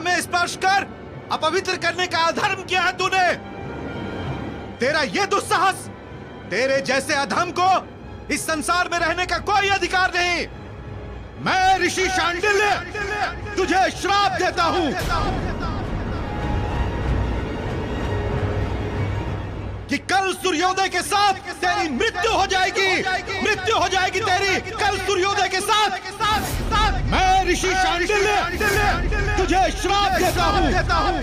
हमें स्पर्श कर अपवित्र करने का अधर्म किया है तूने। तेरा ये दुस्साहस, तेरे जैसे अधम को इस संसार में रहने का कोई अधिकार नहीं। मैं ऋषि शांडिल्य तुझे श्राप देता हूं कि कल सूर्योदय के साथ तेरी मृत्यु हो जाएगी। मृत्यु हो जाएगी तेरी कल सूर्योदय के साथ। मैं ऋषि शांडिल्य तुझे श्राप देता हूं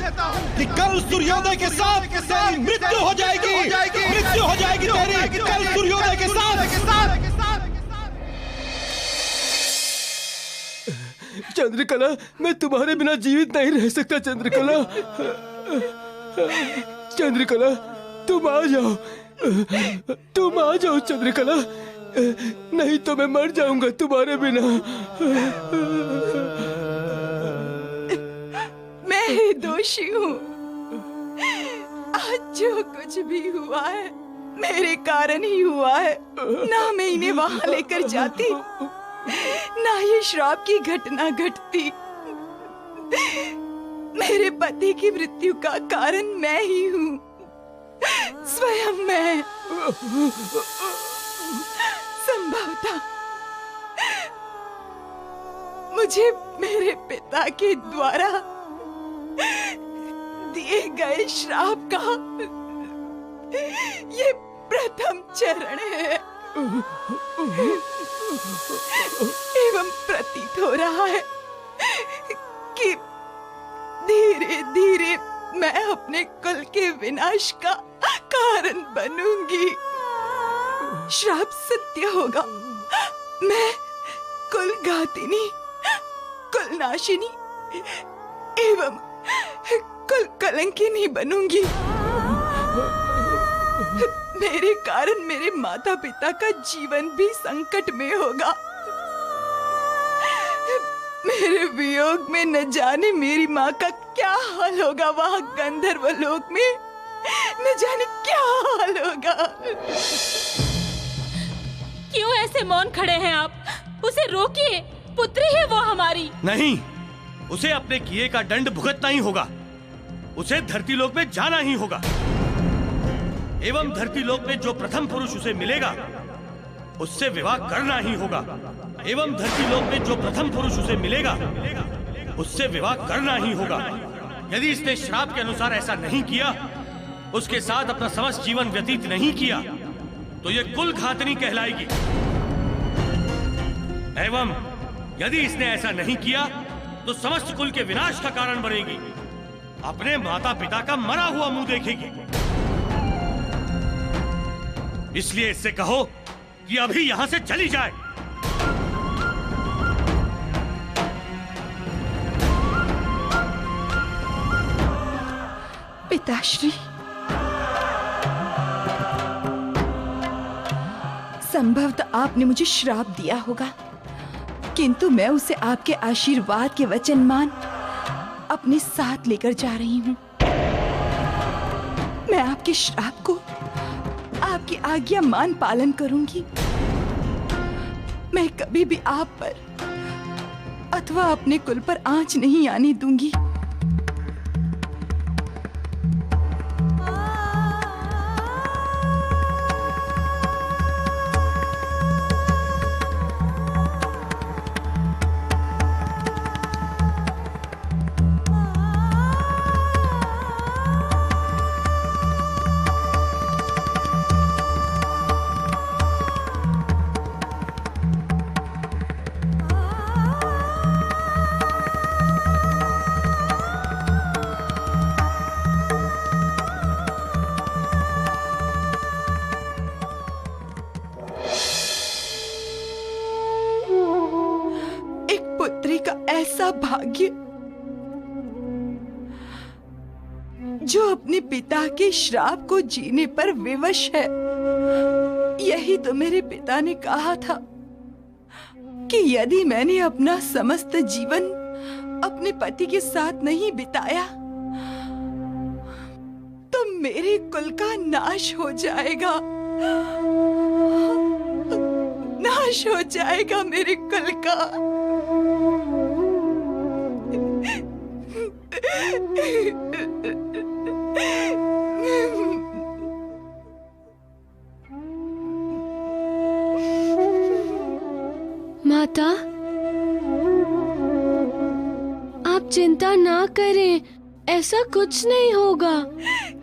कि कल सूर्योदय के साथ तेरी मृत्यु हो जाएगी। मृत्यु हो जाएगी तेरी कल सूर्योदय के साथ। चंद्रकला, मैं तुम्हारे बिना जीवित नहीं रह सकता। चंद्रकला, चंद्रकला, तुम आ जाओ, तुम आ जाओ चंद्रकला, नहीं तो मैं मर जाऊंगा तुम्हारे बिना। मैं ही दोषी हूँ। आज जो कुछ भी हुआ है मेरे कारण ही हुआ है। ना मैं इन्हें वहां लेकर जाती, ना ये श्राप की घटना घटती। मेरे पति की मृत्यु का कारण मैं ही हूँ, स्वयं मैं। संभवतः मुझे मेरे पिता के द्वारा दिए गए श्राप का ये प्रथम चरण है। एवं प्रतीत हो रहा है कि धीरे धीरे मैं अपने कुल के विनाश का कारण बनूंगी। श्राप सत्य होगा। मैं कुल घातिनी, कुल नाशिनी एवं कुल कलंकिनी बनूंगी। मेरे कारण मेरे माता पिता का जीवन भी संकट में होगा। मेरे वियोग में न जाने मेरी माँ का क्या हाल होगा। वहाँ गंधर्व लोक में न जाने क्या हाल होगा। क्यों ऐसे मौन खड़े हैं आप? उसे रोकिए, पुत्री है वो हमारी। नहीं, उसे अपने किए का दंड भुगतना ही होगा। उसे धरती लोक में जाना ही होगा एवं धरती लोक में जो प्रथम पुरुष उसे मिलेगा उससे विवाह करना ही होगा। एवं धरती लोक में जो प्रथम पुरुष उसे मिलेगा उससे विवाह करना ही होगा। यदि इसने श्राप के अनुसार ऐसा नहीं किया, उसके साथ अपना समस्त जीवन व्यतीत नहीं किया, तो ये कुल घातनी कहलाएगी। एवं यदि इसने ऐसा नहीं किया तो समस्त कुल के विनाश का कारण बनेगी। अपने माता पिता का मरा हुआ मुंह देखेगी। इसलिए इससे कहो कि अभी यहां से चली जाए। पिताश्री, संभवतः आपने मुझे श्राप दिया होगा, किंतु मैं उसे आपके आशीर्वाद के वचन मान अपने साथ लेकर जा रही हूँ। मैं आपके श्राप को आपकी आज्ञा मान पालन करूंगी। मैं कभी भी आप पर अथवा अपने कुल पर आंच नहीं आने दूंगी। ऐसा भाग्य जो अपने पिता के श्राप को जीने पर विवश है। यही तो मेरे पिता ने कहा था कि यदि मैंने अपना समस्त जीवन अपने पति के साथ नहीं बिताया तो मेरे कुल का नाश हो जाएगा। नाश हो जाएगा मेरे कुल का। माता, आप चिंता ना करें, ऐसा कुछ नहीं होगा।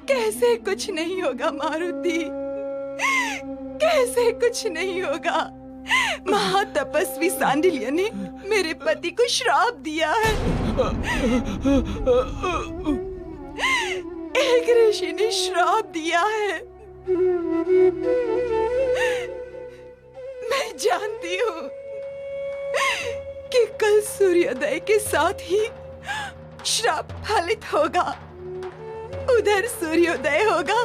कैसे कुछ नहीं होगा मारुति, कैसे कुछ नहीं होगा? महातपस्वी सांडिल्य ने मेरे पति को श्राप दिया है। एक ऋषि ने श्राप दिया है। मैं जानती हूँ कि कल सूर्योदय के साथ ही श्राप फलित होगा। उधर सूर्योदय होगा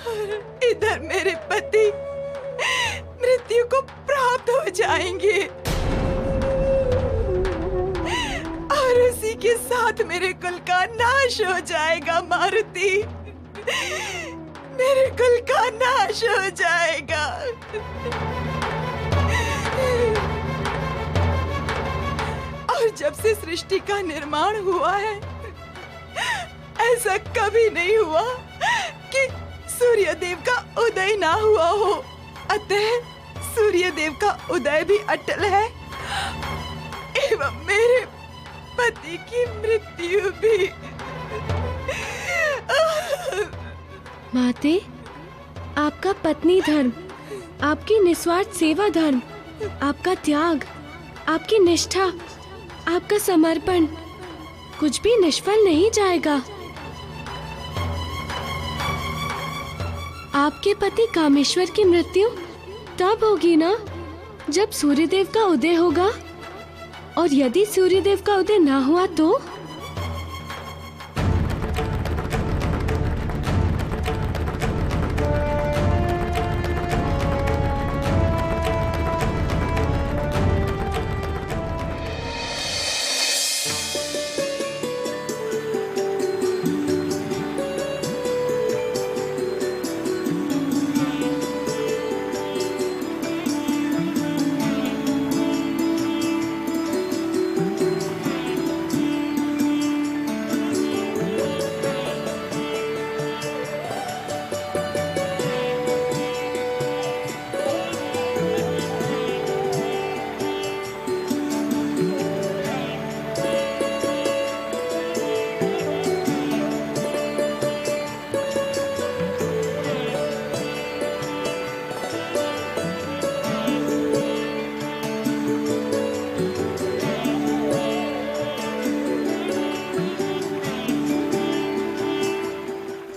और इधर मेरे पति मृत्यु को प्राप्त हो जाएंगे और उसी के साथ मेरे कुल का नाश हो जाएगा मारुति। मेरे कुल का नाश हो जाएगा। और जब से सृष्टि का निर्माण हुआ है, ऐसा कभी नहीं हुआ कि सूर्यदेव का उदय ना हुआ हो। अतः सूर्यदेव का उदय भी अटल है एवं मेरे पति की मृत्यु भी। माते, आपका पत्नी धर्म, आपकी निस्वार्थ सेवा धर्म, आपका त्याग, आपकी निष्ठा, आपका समर्पण कुछ भी निष्फल नहीं जाएगा। आपके पति कामेश्वर की मृत्यु तब होगी ना जब सूर्यदेव का उदय होगा, और यदि सूर्यदेव का उदय ना हुआ तो?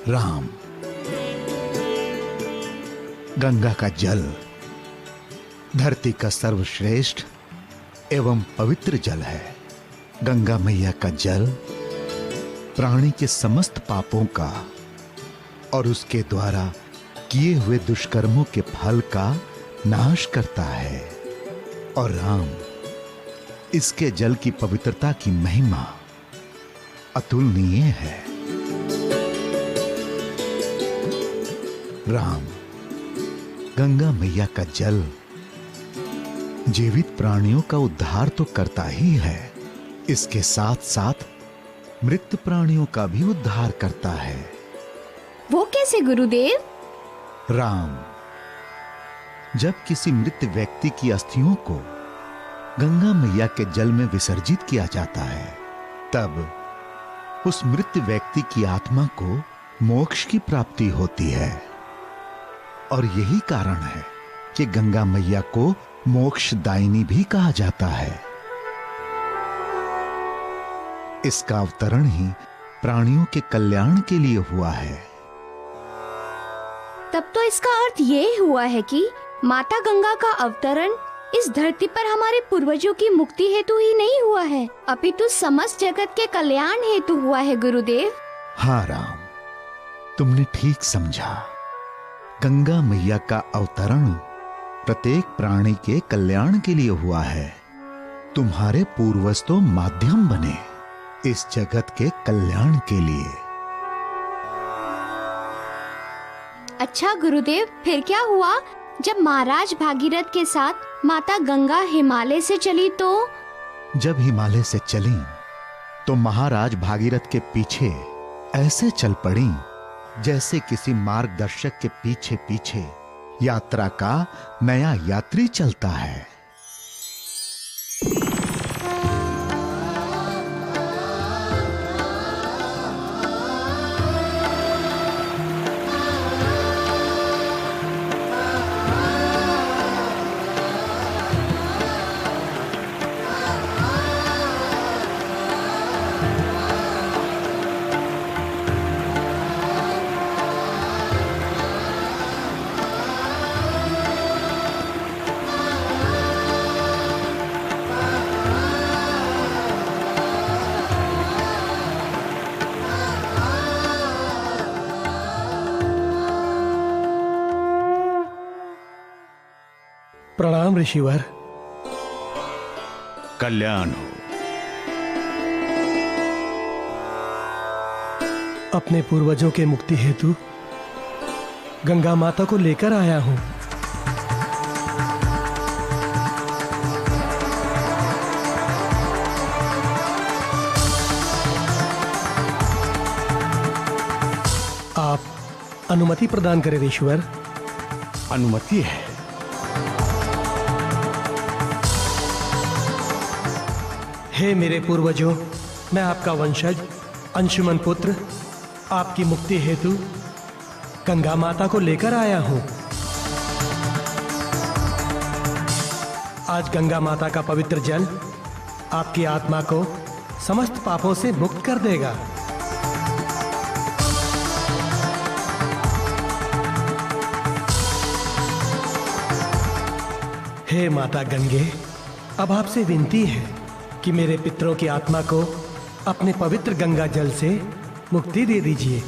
राम, गंगा का जल धरती का सर्वश्रेष्ठ एवं पवित्र जल है। गंगा मैया का जल प्राणी के समस्त पापों का और उसके द्वारा किए हुए दुष्कर्मों के फल का नाश करता है। और राम, इसके जल की पवित्रता की महिमा अतुलनीय है। राम, गंगा मैया का जल जीवित प्राणियों का उद्धार तो करता ही है, इसके साथ साथ मृत प्राणियों का भी उद्धार करता है। वो कैसे गुरुदेव? राम, जब किसी मृत व्यक्ति की अस्थियों को गंगा मैया के जल में विसर्जित किया जाता है, तब उस मृत व्यक्ति की आत्मा को मोक्ष की प्राप्ति होती है। और यही कारण है कि गंगा मैया को मोक्षदायिनी भी कहा जाता है। इसका अवतरण ही प्राणियों के कल्याण के लिए हुआ है। तब तो इसका अर्थ ये हुआ है कि माता गंगा का अवतरण इस धरती पर हमारे पूर्वजों की मुक्ति हेतु ही नहीं हुआ है, अपितु समस्त जगत के कल्याण हेतु हुआ है गुरुदेव। हाँ राम, तुमने ठीक समझा। गंगा मैया का अवतरण प्रत्येक प्राणी के कल्याण के लिए हुआ है। तुम्हारे पूर्वज तो माध्यम बने इस जगत के कल्याण के लिए। अच्छा गुरुदेव, फिर क्या हुआ जब महाराज भागीरथ के साथ माता गंगा हिमालय से चली तो? जब हिमालय से चली तो महाराज भागीरथ के पीछे ऐसे चल पड़ी जैसे किसी मार्गदर्शक के पीछे पीछे यात्रा का नया यात्री चलता है। प्रणाम ऋषिवर। कल्याण हो। अपने पूर्वजों के मुक्ति हेतु गंगा माता को लेकर आया हूं। आप अनुमति प्रदान करें ऋषिवर। अनुमति है। हे मेरे पूर्वजों, मैं आपका वंशज अंशुमन पुत्र आपकी मुक्ति हेतु गंगा माता को लेकर आया हूं। आज गंगा माता का पवित्र जल आपकी आत्मा को समस्त पापों से मुक्त कर देगा। हे माता गंगे, अब आपसे विनती है कि मेरे पितरों की आत्मा को अपने पवित्र गंगा जल से मुक्ति दे दीजिए।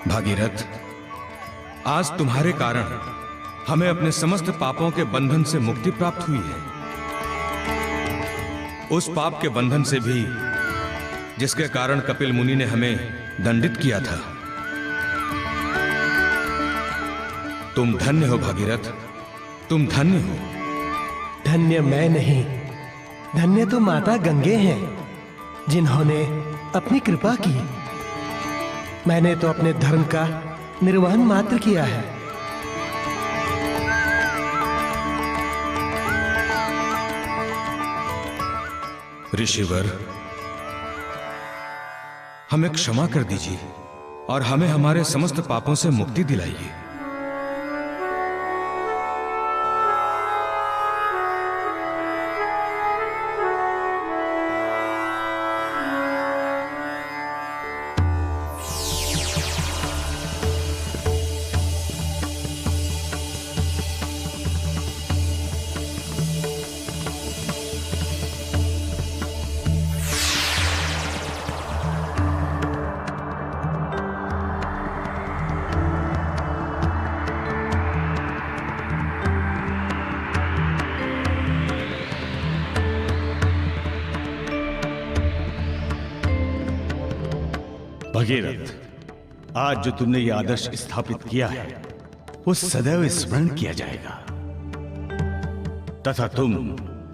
भागीरथ, आज तुम्हारे कारण हमें अपने समस्त पापों के बंधन से मुक्ति प्राप्त हुई है। उस पाप के बंधन से भी जिसके कारण कपिल मुनि ने हमें दंडित किया था। तुम धन्य हो भागीरथ, तुम धन्य हो। धन्य मैं नहीं, धन्य तो माता गंगे हैं, जिन्होंने अपनी कृपा की। मैंने तो अपने धर्म का निर्वहन मात्र किया है। ऋषिवर, हमें क्षमा कर दीजिए और हमें हमारे समस्त पापों से मुक्ति दिलाइए। भगीरथ, आज जो तुमने ये आदर्श स्थापित किया है वो सदैव स्मरण किया जाएगा तथा तुम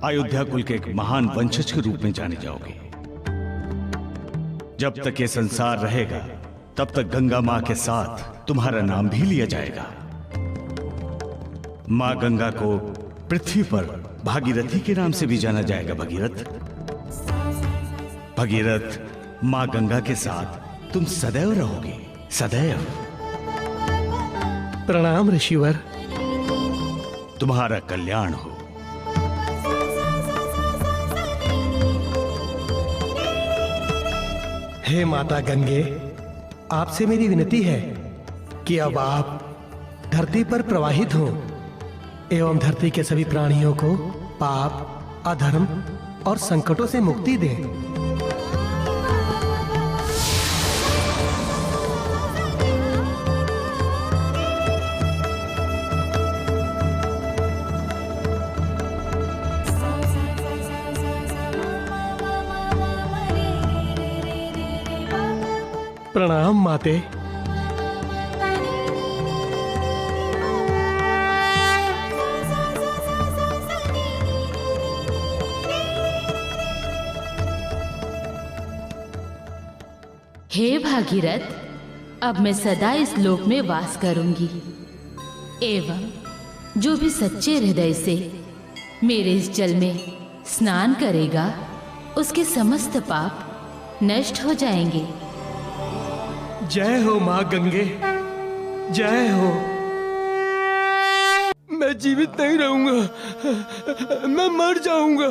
अयोध्या कुल के एक महान वंशज के रूप में जाने जाओगे। जब तक ये संसार रहेगा तब तक गंगा मां के साथ तुम्हारा नाम भी लिया जाएगा। मां गंगा को पृथ्वी पर भागीरथी के नाम से भी जाना जाएगा। भगीरथ, भगीरथ, मां गंगा के साथ तुम सदैव रहोगे, सदैव। प्रणाम ऋषिवर। तुम्हारा कल्याण हो। हे माता गंगे, आपसे मेरी विनती है कि अब आप धरती पर प्रवाहित हो एवं धरती के सभी प्राणियों को पाप, अधर्म और संकटों से मुक्ति दें। प्रणाम माते। हे भागीरथ, अब मैं सदा इस लोक में वास करूंगी एवं जो भी सच्चे हृदय से मेरे इस जल में स्नान करेगा उसके समस्त पाप नष्ट हो जाएंगे। जय हो मां गंगे, जय हो। मैं जीवित नहीं रहूंगा, मैं मर जाऊंगा।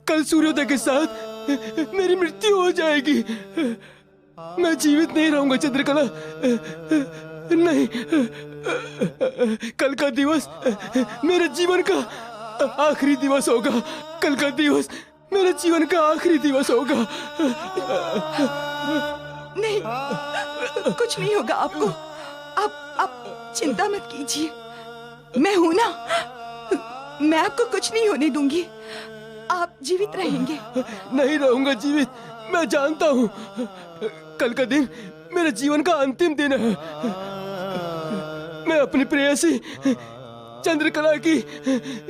कल सूर्योदय के साथ मेरी मृत्यु हो जाएगी। मैं जीवित नहीं रहूंगा चंद्रकला, नहीं। कल का दिवस मेरे जीवन का आखिरी दिवस होगा। कल का दिवस मेरे जीवन का आखिरी दिवस होगा। नहीं, कुछ नहीं होगा आपको। आप चिंता मत कीजिए, मैं हूं ना। मैं आपको कुछ नहीं होने दूंगी। आप जीवित रहेंगे। नहीं रहूंगा जीवित, मैं जानता हूं। कल का दिन मेरे जीवन का अंतिम दिन है। मैं अपनी प्रेयसी चंद्रकला की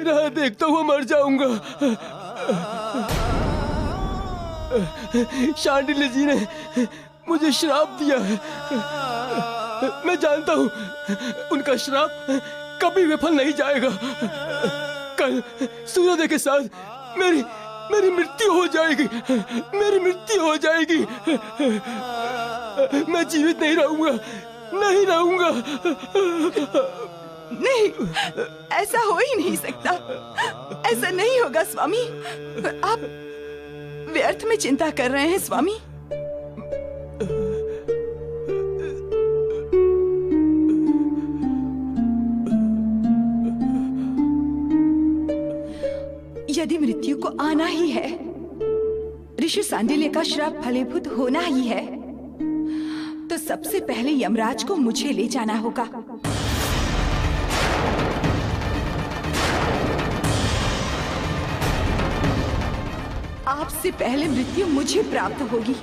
राह देखता हुआ मर जाऊंगा। शांडिल्य जी ने मुझे श्राप दिया है। मैं जानता हूं उनका श्राप कभी विफल नहीं जाएगा। कल सूर्योदय के साथ मेरी मृत्यु हो जाएगी। मेरी मृत्यु हो जाएगी। मैं जीवित नहीं रहूंगा, नहीं रहूंगा। नहीं, ऐसा हो ही नहीं सकता। ऐसा नहीं होगा स्वामी। आप व्यर्थ में चिंता कर रहे हैं स्वामी। यदि मृत्यु को आना ही है, ऋषि सांडिल्य का श्राप फलीभूत होना ही है, तो सबसे पहले यमराज को मुझे ले जाना होगा। आपसे पहले मृत्यु मुझे प्राप्त होगी।